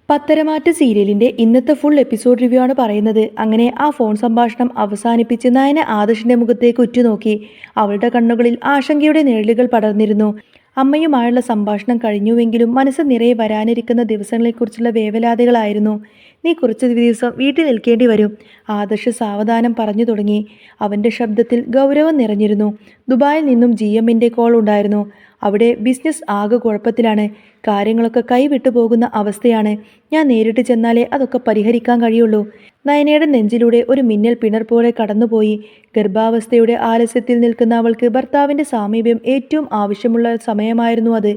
പത്തരമാറ്റ് സീരിയലിന്റെ ഇന്നത്തെ full episode review ആണ് പറയുന്നത്. അങ്ങനെ ആ ഫോൺ സംഭാഷണം അവസാനിപ്പിച്ച് നയന ആദർശിന്റെ മുഖത്തേക്ക് ഉറ്റുനോക്കി. അവളുടെ കണ്ണുകളിൽ ആശങ്കയുടെ നിഴലുകൾ പടർന്നിരുന്നു. അമ്മയുമായുള്ള സംഭാഷണം കഴിഞ്ഞുവെങ്കിലും മനസ്സ് നിറയെ വരാനിരിക്കുന്ന ദിവസങ്ങളെക്കുറിച്ചുള്ള വേവലാതികളായിരുന്നു. നീ കുറച്ച് ദിവസം വീട്ടിൽ നിൽക്കേണ്ടി വരും, ആദർശ് സാവധാനം പറഞ്ഞു തുടങ്ങി. അവന്റെ ശബ്ദത്തിൽ ഗൗരവം നിറഞ്ഞിരുന്നു. ദുബായിൽ നിന്നും GMന്റെ കോൾ ഉണ്ടായിരുന്നു. അവിടെ ബിസിനസ് ആകെ കുഴപ്പത്തിലാണ്. കാര്യങ്ങളൊക്കെ കൈവിട്ടു പോകുന്ന അവസ്ഥയാണ്. ഞാൻ നേരിട്ട് ചെന്നാലേ അതൊക്കെ പരിഹരിക്കാൻ കഴിയുള്ളൂ. നയനയുടെ നെഞ്ചിലൂടെ ഒരു മിന്നൽ പിണർ പോലെ കടന്നുപോയി. ഗർഭാവസ്ഥയുടെ ആലസ്യത്തിൽ നിൽക്കുന്ന അവൾക്ക് ഭർത്താവിന്റെ സാമീപ്യം ഏറ്റവും ആവശ്യമുള്ള സമയമായിരുന്നു അത്.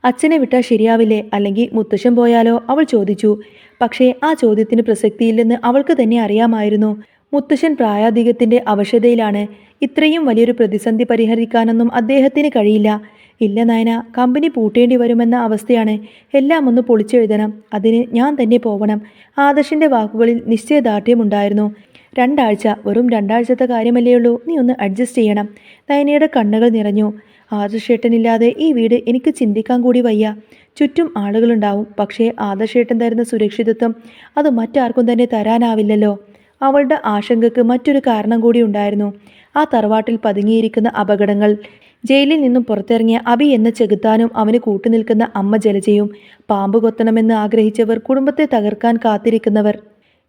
അച്ഛനെ വിട്ടാൽ ശരിയാവില്ലേ, അല്ലെങ്കിൽ മുത്തശ്ശൻ പോയാലോ, അവൾ ചോദിച്ചു. പക്ഷേ ആ ചോദ്യത്തിന് പ്രസക്തിയില്ലെന്ന് അവൾക്ക് തന്നെ അറിയാമായിരുന്നു. മുത്തശ്ശൻ പ്രായാധികത്തിന്റെ അവശതയിലാണ്. ഇത്രയും വലിയൊരു പ്രതിസന്ധി പരിഹരിക്കാനൊന്നും അദ്ദേഹത്തിന് കഴിയില്ല. ഇല്ല നയന, കമ്പനി പൂട്ടേണ്ടി വരുമെന്ന അവസ്ഥയാണ്. എല്ലാം ഒന്ന് പൊളിച്ചെഴുതണം. അതിന് ഞാൻ തന്നെ പോവണം. ആദർശിന്റെ വാക്കുകളിൽ നിശ്ചയദാർഢ്യമുണ്ടായിരുന്നു. 2 ആഴ്ച, വെറും 2 ആഴ്ചത്തെ കാര്യമല്ലേ ഉള്ളൂ, നീ ഒന്ന് അഡ്ജസ്റ്റ് ചെയ്യണം. നയനയുടെ കണ്ണുകൾ നിറഞ്ഞു. ആദർശേട്ടനില്ലാതെ ഈ വീട് എനിക്ക് ചിന്തിക്കാൻ കൂടി വയ്യ. ചുറ്റും ആളുകളുണ്ടാവും, പക്ഷേ ആദർശേട്ടൻ തരുന്ന സുരക്ഷിതത്വം അത് മറ്റാർക്കും തന്നെ തരാനാവില്ലല്ലോ. അവളുടെ ആശങ്കയ്ക്ക് മറ്റൊരു കാരണം കൂടി ഉണ്ടായിരുന്നു. ആ തറവാട്ടിൽ പതുങ്ങിയിരിക്കുന്ന അപകടങ്ങൾ. ജയിലിൽ നിന്നും പുറത്തിറങ്ങിയ അബി എന്ന ചെകുത്താനും അവന് കൂട്ടുനിൽക്കുന്ന അമ്മ ജലജയും, പാമ്പ് കൊത്തണമെന്ന് ആഗ്രഹിച്ചവർ, കുടുംബത്തെ തകർക്കാൻ കാത്തിരിക്കുന്നവർ.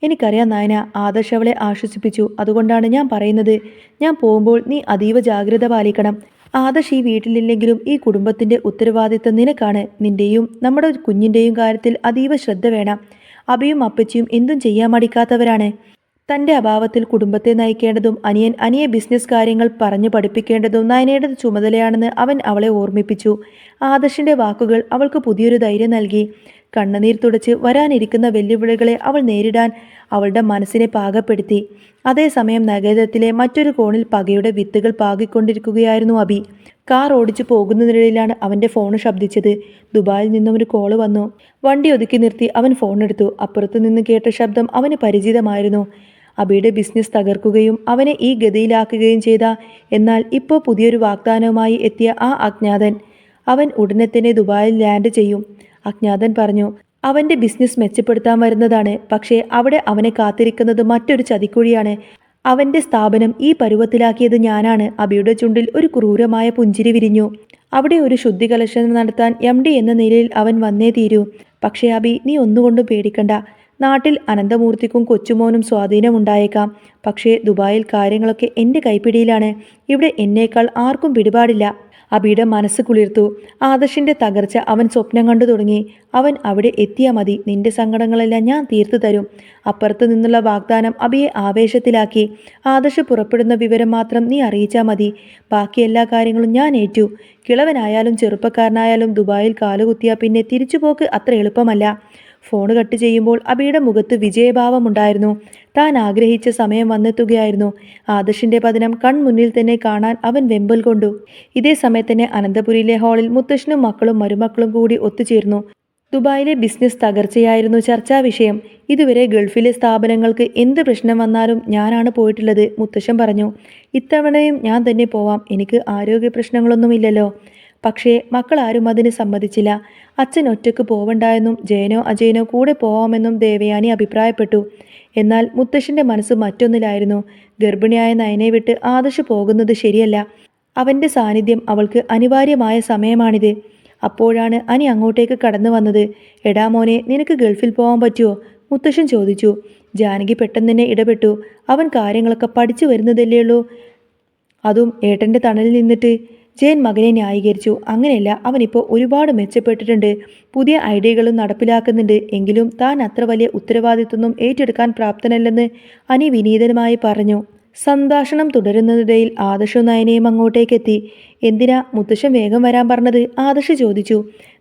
എനിക്കറിയാം നായന, ആദർശ് അവളെ ആശ്വസിപ്പിച്ചു. അതുകൊണ്ടാണ് ഞാൻ പറയുന്നത്, ഞാൻ പോകുമ്പോൾ നീ അതീവ ജാഗ്രത പാലിക്കണം. ആദർശ് ഈ വീട്ടിലില്ലെങ്കിലും ഈ കുടുംബത്തിന്റെ ഉത്തരവാദിത്തം നിനക്കാണ്. നിന്റെയും നമ്മുടെ കുഞ്ഞിന്റെയും കാര്യത്തിൽ അതീവ ശ്രദ്ധ വേണം. അബിയും അപ്പച്ചിയും എന്തും ചെയ്യാൻ മടിക്കാത്തവരാണ്. തന്റെ അഭാവത്തിൽ കുടുംബത്തെ നയിക്കേണ്ടതും അനിയെ ബിസിനസ് കാര്യങ്ങൾ പറഞ്ഞു പഠിപ്പിക്കേണ്ടതും നയനയുടെ ചുമതലയാണെന്ന് അവൻ അവളെ ഓർമ്മിപ്പിച്ചു. ആദർശിന്റെ വാക്കുകൾ അവൾക്ക് പുതിയൊരു ധൈര്യം നൽകി. കണ്ണുനീർ തുടച്ച് വരാനിരിക്കുന്ന വെല്ലുവിളികളെ അവൾ നേരിടാൻ അവളുടെ മനസ്സിനെ പാകപ്പെടുത്തി. അതേസമയം നഗരത്തിലെ മറ്റൊരു കോണിൽ പകയുടെ വിത്തുകൾ പാകിക്കൊണ്ടിരിക്കുകയായിരുന്നു അബി. കാർ ഓടിച്ചു പോകുന്നതിനിടയിലാണ് അവന്റെ ഫോൺ ശബ്ദിച്ചത്. ദുബായിൽ നിന്നും ഒരു കോള് വന്നു. വണ്ടി ഒതുക്കി നിർത്തി അവൻ ഫോൺ എടുത്തു. അപ്പുറത്തു നിന്ന് കേട്ട ശബ്ദം അവന് പരിചിതമായിരുന്നു. അബിയുടെ ബിസിനസ് തകർക്കുകയും അവനെ ഈ ഗതിയിലാക്കുകയും ചെയ്ത, എന്നാൽ ഇപ്പോൾ പുതിയൊരു വാഗ്ദാനവുമായി എത്തിയ ആ അജ്ഞാതൻ. അവൻ ഉടനെ തന്നെ ദുബായിൽ ലാൻഡ് ചെയ്യും. അജ്ഞാതൻ പറഞ്ഞു. അവന്റെ ബിസിനസ് മെച്ചപ്പെടുത്താൻ വരുന്നതാണ്. പക്ഷേ അവിടെ അവനെ കാത്തിരിക്കുന്നത് മറ്റൊരു ചതിക്കുഴിയാണ്. അവന്റെ സ്ഥാപനം ഈ പരുവത്തിലാക്കിയത് ഞാനാണ്. അബിയുടെ ചുണ്ടിൽ ഒരു ക്രൂരമായ പുഞ്ചിരി വിരിഞ്ഞു. അവിടെ ഒരു ശുദ്ധി കലശം നടത്താൻ MD എന്ന നിലയിൽ അവൻ വന്നേ തീരൂ. പക്ഷേ അബി, നീ ഒന്നുകൊണ്ടും പേടിക്കണ്ട. നാട്ടിൽ അനന്തമൂർത്തിക്കും കൊച്ചുമോനും സ്വാധീനമുണ്ടായേക്കാം. പക്ഷേ ദുബായിൽ കാര്യങ്ങളൊക്കെ എൻ്റെ കൈപ്പിടിയിലാണ്. ഇവിടെ എന്നേക്കാൾ ആർക്കും പിടിപാടില്ല. അബിയുടെ മനസ്സ് കുളിർത്തു. ആദർശിന്റെ തകർച്ച അവൻ സ്വപ്നം കണ്ടു തുടങ്ങി. അവൻ അവിടെ എത്തിയാൽ മതി, നിന്റെ സങ്കടങ്ങളെല്ലാം ഞാൻ തീർത്തു തരും. അപ്പുറത്തു നിന്നുള്ള വാഗ്ദാനം അബിയെ ആവേശത്തിലാക്കി. ആദർശ് പുറപ്പെടുന്ന വിവരം മാത്രം നീ അറിയിച്ചാൽ മതി. ബാക്കി എല്ലാ കാര്യങ്ങളും ഞാൻ ഏറ്റു. കിളവനായാലും ചെറുപ്പക്കാരനായാലും ദുബായിൽ കാലുകുത്തിയാൽ പിന്നെ തിരിച്ചുപോക്ക് അത്ര എളുപ്പമല്ല. ഫോൺ കട്ട് ചെയ്യുമ്പോൾ അബിയുടെ മുഖത്ത് വിജയഭാവമുണ്ടായിരുന്നു. താൻ ആഗ്രഹിച്ച സമയം വന്നെത്തുകയായിരുന്നു. ആദർശിന്റെ പതനം കൺമുന്നിൽ തന്നെ കാണാൻ അവൻ വെമ്പൽ കൊണ്ടു. ഇതേ സമയത്ത് തന്നെ അനന്തപുരിയിലെ ഹാളിൽ മുത്തശ്ശനും മക്കളും മരുമക്കളും കൂടി ഒത്തുചേർന്നു. ദുബായിലെ ബിസിനസ് തകർച്ചയായിരുന്നു ചർച്ചാ വിഷയം. ഇതുവരെ ഗൾഫിലെ സ്ഥാപനങ്ങൾക്ക് എന്ത് പ്രശ്നം വന്നാലും ഞാനാണ് പോയിട്ടുള്ളത്, മുത്തശ്ശൻ പറഞ്ഞു. ഇത്തവണയും ഞാൻ തന്നെ പോവാം, എനിക്ക് ആരോഗ്യ പ്രശ്നങ്ങളൊന്നുമില്ലല്ലോ. പക്ഷേ മക്കളാരും അതിന് സമ്മതിച്ചില്ല. അച്ഛൻ ഒറ്റയ്ക്ക് പോവണ്ടായെന്നും ജയനോ അജയനോ കൂടെ പോവാമെന്നും ദേവയാനി അഭിപ്രായപ്പെട്ടു. എന്നാൽ മുത്തശ്ശന്റെ മനസ്സ് മറ്റൊന്നിലായിരുന്നു. ഗർഭിണിയായ നയനെ വിട്ട് ആദർശ് പോകുന്നത് ശരിയല്ല. അവന്റെ സാന്നിധ്യം അവൾക്ക് അനിവാര്യമായ സമയമാണിത്. അപ്പോഴാണ് അനി അങ്ങോട്ടേക്ക് കടന്നു വന്നത്. എടാ മോനെ, നിനക്ക് ഗൾഫിൽ പോകാൻ പറ്റുമോ, മുത്തശ്ശൻ ചോദിച്ചു. ജാനകി പെട്ടെന്ന് തന്നെ ഇടപെട്ടു. അവൻ കാര്യങ്ങളൊക്കെ പഠിച്ചു വരുന്നതല്ലേ ഉള്ളൂ, അതും ഏട്ടൻ്റെ തണലിൽ നിന്നിട്ട്. ജയൻ മകനെ ന്യായീകരിച്ചു. അങ്ങനെയല്ല, അവനിപ്പോൾ ഒരുപാട് മെച്ചപ്പെട്ടിട്ടുണ്ട്. പുതിയ ഐഡിയകളും നടപ്പിലാക്കുന്നുണ്ട്. എങ്കിലും താൻ അത്ര വലിയ ഉത്തരവാദിത്വമൊന്നും ഏറ്റെടുക്കാൻ പ്രാപ്തനല്ലെന്ന് അനി വിനീതമായി പറഞ്ഞു. സംഭാഷണം തുടരുന്നതിനിടയിൽ ആദർശും നയനയും അങ്ങോട്ടേക്കെത്തി. എന്തിനാ മുത്തശ്ശൻ വേഗം വരാൻ പറഞ്ഞത്, ആദർശ് ചോദിച്ചു.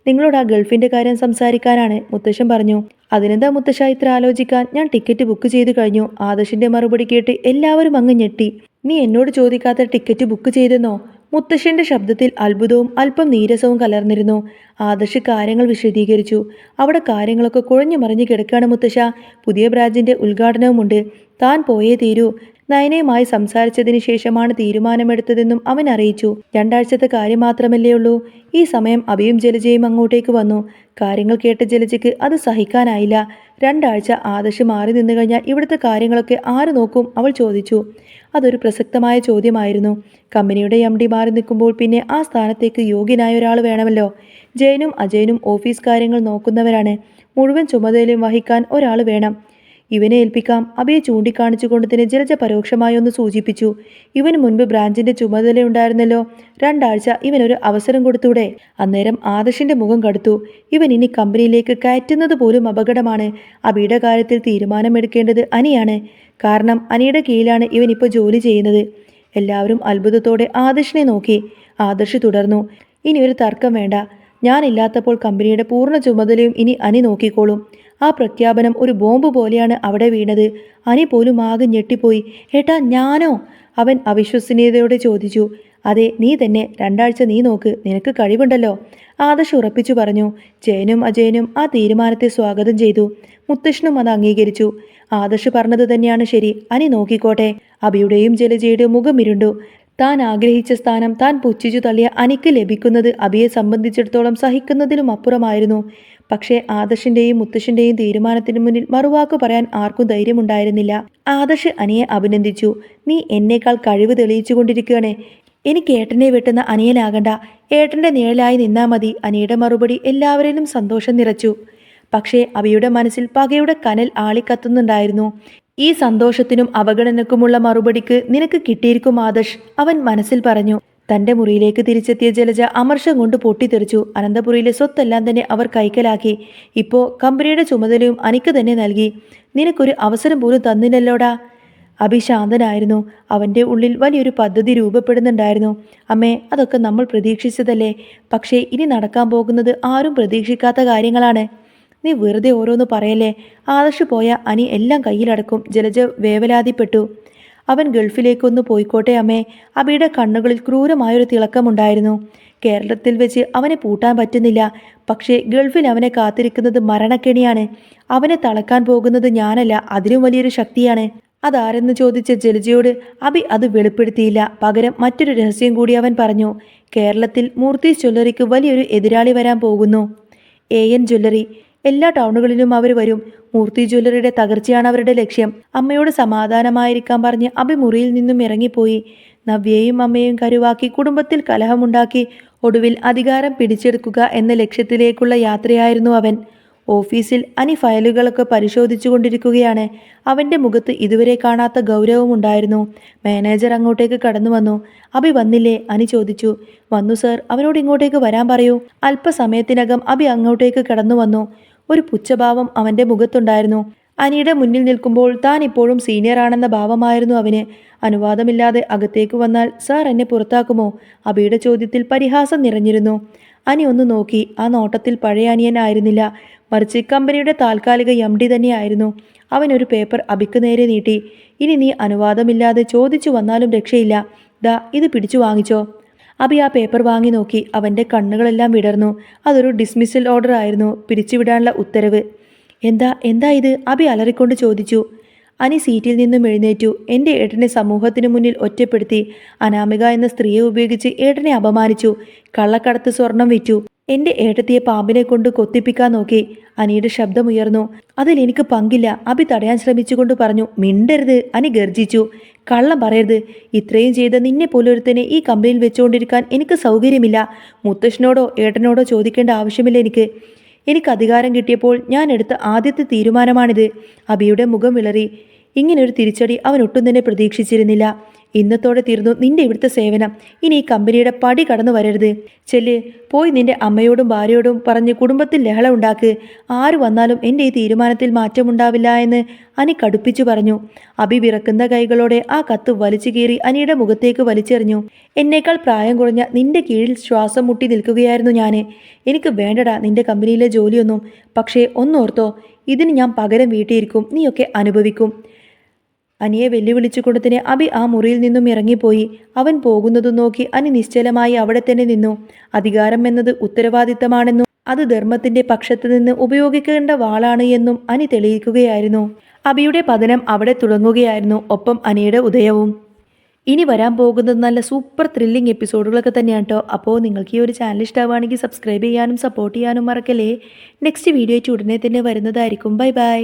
നിങ്ങളോട് ആ ഗൾഫിന്റെ കാര്യം സംസാരിക്കാനാണ്, മുത്തശ്ശൻ പറഞ്ഞു. അതിനെന്താ മുത്തശ്ശ ഇത്ര ആലോചിക്കാൻ, ഞാൻ ടിക്കറ്റ് ബുക്ക് ചെയ്ത് കഴിഞ്ഞു. ആദർശിന്റെ മറുപടി കേട്ട് എല്ലാവരും അങ്ങ് ഞെട്ടി. നീ എന്നോട് ചോദിക്കാത്ത ടിക്കറ്റ് ബുക്ക് ചെയ്തെന്നോ? മുത്തശ്ശന്റെ ശബ്ദത്തിൽ അത്ഭുതവും അല്പം നീരസവും കലർന്നിരുന്നു. ആദർശ് കാര്യങ്ങൾ വിശദീകരിച്ചു. അവിടെ കാര്യങ്ങളൊക്കെ കുഴഞ്ഞു മറിഞ്ഞു കിടക്കാണ് മുത്തശ്ശ. പുതിയ ബ്രാഞ്ചിന്റെ ഉദ്ഘാടനവുമുണ്ട്. താൻ പോയേ തീരൂ. നയനയുമായി സംസാരിച്ചതിന് ശേഷമാണ് തീരുമാനമെടുത്തതെന്നും അവൻ അറിയിച്ചു. 2 ആഴ്ചത്തെ കാര്യം മാത്രമല്ലേ ഉള്ളൂ. ഈ സമയം അഭിയും ജലജയും അങ്ങോട്ടേക്ക് വന്നു. കാര്യങ്ങൾ കേട്ട ജലജയ്ക്ക് അത് സഹിക്കാനായില്ല. 2 ആഴ്ച ആദർശ് മാറി നിന്നു കഴിഞ്ഞാൽ ഇവിടുത്തെ കാര്യങ്ങളൊക്കെ ആര് നോക്കും? അവൾ ചോദിച്ചു. അതൊരു പ്രസക്തമായ ചോദ്യമായിരുന്നു. കമ്പനിയുടെ MD മാറി നിൽക്കുമ്പോൾ പിന്നെ ആ സ്ഥാനത്തേക്ക് യോഗ്യനായ ഒരാൾ വേണമല്ലോ. ജയനും അജയനും ഓഫീസ് കാര്യങ്ങൾ നോക്കുന്നവരാണ്. മുഴുവൻ ചുമതലയും വഹിക്കാൻ ഒരാൾ വേണം. ഇവനെ ഏൽപ്പിക്കാം. അബിയെ ചൂണ്ടിക്കാണിച്ചുകൊണ്ട് തന്നെ ജലജ പരോക്ഷമായി ഒന്ന് സൂചിപ്പിച്ചു. ഇവന് മുൻപ് ബ്രാഞ്ചിന്റെ ചുമതലയുണ്ടായിരുന്നല്ലോ. 2 ആഴ്ച ഇവനൊരു അവസരം കൊടുത്തൂടെ? അന്നേരം ആദർശിന്റെ മുഖം കടുത്തു. ഇവൻ ഇനി കമ്പനിയിലേക്ക് കയറ്റുന്നത് പോലും അപകടമാണ്. അബിയുടെ കാര്യത്തിൽ തീരുമാനമെടുക്കേണ്ടത് അനിയാണ്. കാരണം അനിയുടെ കീഴിലാണ് ഇവൻ ഇപ്പോൾ ജോലി ചെയ്യുന്നത്. എല്ലാവരും അത്ഭുതത്തോടെ ആദർശിനെ നോക്കി. ആദർശ് തുടർന്നു. ഇനി ഒരു തർക്കം വേണ്ട. ഞാനില്ലാത്തപ്പോൾ കമ്പനിയുടെ പൂർണ്ണ ചുമതലയും ഇനി അനി നോക്കിക്കോളും. ആ പ്രഖ്യാപനം ഒരു ബോംബ് പോലെയാണ് അവിടെ വീണത്. അനി പോലും ആകെ ഞെട്ടിപ്പോയി. ഏട്ടാ, ഞാനോ? അവൻ അവിശ്വസനീയതയോടെ ചോദിച്ചു. അതെ, നീ തന്നെ. 2 ആഴ്ച നീ നോക്ക്. നിനക്ക് കഴിവുണ്ടല്ലോ. ആദർശ് ഉറപ്പിച്ചു പറഞ്ഞു. ജയനും അജയനും ആ തീരുമാനത്തെ സ്വാഗതം ചെയ്തു. മുത്തശ്ശനും അത് അംഗീകരിച്ചു. ആദർശ് പറഞ്ഞത് തന്നെയാണ് ശരി. അനി നോക്കിക്കോട്ടെ. അബിയുടെയും ജലജയുടെയും മുഖം ഇരുണ്ടു. താൻ ആഗ്രഹിച്ച സ്ഥാനം താൻ പുച്ഛിച്ചു തള്ളിയ അനിക്ക് ലഭിക്കുന്നത് അബിയെ സംബന്ധിച്ചിടത്തോളം സഹിക്കുന്നതിലും അപ്പുറമായിരുന്നു. പക്ഷേ ആദർശിന്റെയും മുത്തശ്ശന്റെയും തീരുമാനത്തിന് മുന്നിൽ മറുവാക്ക് പറയാൻ ആർക്കും ധൈര്യമുണ്ടായിരുന്നില്ല. ആദർശ് അനിയെ അഭിനന്ദിച്ചു. നീ എന്നേക്കാൾ കഴിവ് തെളിയിച്ചു കൊണ്ടിരിക്കുകയാണ്. എനിക്ക് ഏട്ടനെ വെട്ടുന്ന അനിയനാകണ്ട. ഏട്ടന്റെ നിഴലായി നിന്നാ മതി. അനിയുടെ മറുപടി എല്ലാവരിലും സന്തോഷം നിറച്ചു. പക്ഷേ അബിയുടെ മനസ്സിൽ പകയുടെ കനൽ ആളിക്കത്തുന്നുണ്ടായിരുന്നു. ഈ സന്തോഷത്തിനും അവഗണനക്കുമുള്ള മറുപടിക്ക് നിനക്ക് കിട്ടിയിരിക്കും ആദർശ്, അവൻ മനസ്സിൽ പറഞ്ഞു. തന്റെ മുറിയിലേക്ക് തിരിച്ചെത്തിയ ജലജ അമർഷം കൊണ്ട് പൊട്ടിത്തെറിച്ചു. അനന്തപുരിയിലെ സ്വത്തെല്ലാം തന്നെ അവർ കൈക്കലാക്കി. ഇപ്പോ കമ്പനിയുടെ ചുമതലയും അനിക്ക് തന്നെ നൽകി. നിനക്കൊരു അവസരം പോലും തന്നില്ലല്ലോടാ. അഭി ശാന്തനായിരുന്നു. അവൻ്റെ ഉള്ളിൽ വലിയൊരു പദ്ധതി രൂപപ്പെടുന്നുണ്ടായിരുന്നു. അമ്മേ, അതൊക്കെ നമ്മൾ പ്രതീക്ഷിച്ചതല്ലേ. പക്ഷേ ഇനി നടക്കാൻ പോകുന്നത് ആരും പ്രതീക്ഷിക്കാത്ത കാര്യങ്ങളാണ്. നീ വെറുതെ ഓരോന്ന് പറയല്ലേ. ആദർശ് പോയ അനി എല്ലാം കയ്യിലടക്കും. ജലജ വേവലാതിപ്പെട്ടു. അവൻ ഗൾഫിലേക്കൊന്ന് പോയിക്കോട്ടെ അമ്മേ. അബിയുടെ കണ്ണുകളിൽ ക്രൂരമായൊരു തിളക്കമുണ്ടായിരുന്നു. കേരളത്തിൽ വെച്ച് അവനെ പൂട്ടാൻ പറ്റുന്നില്ല. പക്ഷേ ഗൾഫിൽ അവനെ കാത്തിരിക്കുന്നത് മരണക്കെണിയാണ്. അവനെ തളക്കാൻ പോകുന്നത് ഞാനല്ല, അതിലും വലിയൊരു ശക്തിയാണ്. അതാരെന്ന് ചോദിച്ച ജലജയോട് അബി അത് വെളിപ്പെടുത്തിയില്ല. പകരം മറ്റൊരു രഹസ്യം കൂടി അവൻ പറഞ്ഞു. കേരളത്തിൽ മൂർത്തീസ് ജ്വല്ലറിക്ക് വലിയൊരു എതിരാളി വരാൻ പോകുന്നു. AN jewellery. എല്ലാ ടൗണുകളിലും അവർ വരും. മൂർത്തി ജ്വല്ലറിയുടെ തകർച്ചയാണ് അവരുടെ ലക്ഷ്യം. അമ്മയോട് സമാധാനമായിരിക്കാൻ പറഞ്ഞ് അബി മുറിയിൽ നിന്നും ഇറങ്ങിപ്പോയി. നവ്യയും അമ്മയും കരുവാക്കി കുടുംബത്തിൽ കലഹമുണ്ടാക്കി ഒടുവിൽ അധികാരം പിടിച്ചെടുക്കുക എന്ന ലക്ഷ്യത്തിലേക്കുള്ള യാത്രയായിരുന്നു അവൻ. ഓഫീസിൽ അനി ഫയലുകളൊക്കെ പരിശോധിച്ചു കൊണ്ടിരിക്കുകയാണ്. അവൻ്റെ മുഖത്ത് ഇതുവരെ കാണാത്ത ഗൗരവമുണ്ടായിരുന്നു. മാനേജർ അങ്ങോട്ടേക്ക് കടന്നു വന്നു. അബി വന്നില്ലേ? അനി ചോദിച്ചു. വന്നു സർ. അവനോട് ഇങ്ങോട്ടേക്ക് വരാൻ പറയൂ. അല്പസമയത്തിനകം അബി അങ്ങോട്ടേക്ക് കടന്നു വന്നു. ഒരു പുച്ഛഭാവം അവൻ്റെ മുഖത്തുണ്ടായിരുന്നു. അനിയുടെ മുന്നിൽ നിൽക്കുമ്പോൾ താൻ ഇപ്പോഴും സീനിയർ ആണെന്ന ഭാവമായിരുന്നു അവന്. അനുവാദമില്ലാതെ അകത്തേക്ക് വന്നാൽ സാർ എന്നെ പുറത്താക്കുമോ? അബിയുടെ ചോദ്യത്തിൽ പരിഹാസം നിറഞ്ഞിരുന്നു. അനി ഒന്ന് നോക്കി. ആ നോട്ടത്തിൽ പഴയ അനിയൻ ആയിരുന്നില്ല, മറിച്ച് കമ്പനിയുടെ താൽക്കാലിക MD തന്നെയായിരുന്നു. അവനൊരു പേപ്പർ അബിക്ക് നേരെ നീട്ടി. ഇനി നീ അനുവാദമില്ലാതെ ചോദിച്ചു വന്നാലും രക്ഷയില്ല. ദാ, ഇത് പിടിച്ചു വാങ്ങിച്ചോ. അബി ആ പേപ്പർ വാങ്ങി നോക്കി. അവൻ്റെ കണ്ണുകളെല്ലാം വിടർന്നു. അതൊരു ഡിസ്മിസൽ ഓർഡർ ആയിരുന്നു. പിരിച്ചുവിടാനുള്ള ഉത്തരവ്. എന്താ ഇത്? അബി അലറിക്കൊണ്ട് ചോദിച്ചു. അനി സീറ്റിൽ നിന്നും എഴുന്നേറ്റു. എൻ്റെ ഏട്ടനെ സമൂഹത്തിന് മുന്നിൽ ഒറ്റപ്പെടുത്തി. അനാമിക എന്ന സ്ത്രീയെ ഉപയോഗിച്ച് ഏട്ടനെ അപമാനിച്ചു. കള്ളക്കടത്ത് സ്വർണം വിറ്റു. എൻ്റെ ഏട്ടത്തിയെ പാമ്പിനെ കൊണ്ട് കൊത്തിപ്പിക്കാൻ നോക്കി. അനിയുടെ ശബ്ദമുയർന്നു. അതിൽ എനിക്ക് പങ്കില്ല. അബി തടയാൻ ശ്രമിച്ചുകൊണ്ട് പറഞ്ഞു. മിണ്ടരുത്, അനി ഗർജിച്ചു. കള്ളം പറയരുത്. ഇത്രയും ചെയ്ത നിന്നെ പോലൊരുത്തനെ ഈ കമ്പനിയിൽ വെച്ചുകൊണ്ടിരിക്കാൻ എനിക്ക് സൗകര്യമില്ല. മുത്തശ്ശനോടോ ഏട്ടനോടോ ചോദിക്കേണ്ട ആവശ്യമില്ല എനിക്ക് അധികാരം കിട്ടിയപ്പോൾ ഞാൻ എടുത്ത ആദ്യത്തെ തീരുമാനമാണിത്. അബിയുടെ മുഖം വിളറി. ഇങ്ങനൊരു തിരിച്ചടി അവൻ ഒട്ടും തന്നെ പ്രതീക്ഷിച്ചിരുന്നില്ല. ഇന്നത്തോടെ തീർന്നു നിന്റെ ഇവിടുത്തെ സേവനം. ഇനി ഈ കമ്പനിയുടെ പടി കടന്നു വരരുത്. ചെല്ല്, പോയി നിന്റെ അമ്മയോടും ഭാര്യയോടും പറഞ്ഞ് കുടുംബത്തിൽ ലഹള ഉണ്ടാക്ക്. ആര് വന്നാലും എൻ്റെ ഈ തീരുമാനത്തിൽ മാറ്റമുണ്ടാവില്ല എന്ന് അനി കടുപ്പിച്ചു പറഞ്ഞു. അബി വിറക്കുന്ന കൈകളോടെ ആ കത്ത് വലിച്ചു കീറി അനിയുടെ മുഖത്തേക്ക് വലിച്ചെറിഞ്ഞു. എന്നേക്കാൾ പ്രായം കുറഞ്ഞ നിന്റെ കീഴിൽ ശ്വാസം മുട്ടി നിൽക്കുകയായിരുന്നു ഞാൻ. എനിക്ക് വേണ്ടടാ നിന്റെ കമ്പനിയിലെ ജോലിയൊന്നും. പക്ഷേ ഒന്നോർത്തോ, ഇതിന് ഞാൻ പകരം വീട്ടിയിരിക്കും. നീയൊക്കെ അനുഭവിക്കും. അനിയെ വെല്ലുവിളിച്ചുകൊണ്ട് തന്നെ അബി ആ മുറിയിൽ നിന്നും ഇറങ്ങിപ്പോയി. അവൻ പോകുന്നതും നോക്കി അനി നിശ്ചലമായി അവിടെ തന്നെ നിന്നു. അധികാരം എന്നത് ഉത്തരവാദിത്തമാണെന്നും അത് ധർമ്മത്തിന്റെ പക്ഷത്തു നിന്ന് ഉപയോഗിക്കേണ്ട വാളാണ് എന്നും അനി തെളിയിക്കുകയായിരുന്നു. അഭിയുടെ പതനം അവിടെ തുടങ്ങുകയായിരുന്നു, ഒപ്പം അനിയുടെ ഉദയവും. ഇനി വരാൻ പോകുന്നത് നല്ല സൂപ്പർ ത്രില്ലിംഗ് എപ്പിസോഡുകളൊക്കെ തന്നെയാണ് കേട്ടോ. അപ്പോൾ നിങ്ങൾക്ക് ഈ ഒരു ചാനൽ ഇഷ്ടമാണെങ്കിൽ സബ്സ്ക്രൈബ് ചെയ്യാനും സപ്പോർട്ട് ചെയ്യാനും മറക്കല്ലേ. നെക്സ്റ്റ് വീഡിയോ ഉടനെ തന്നെ വരുന്നതായിരിക്കും. Bye bye.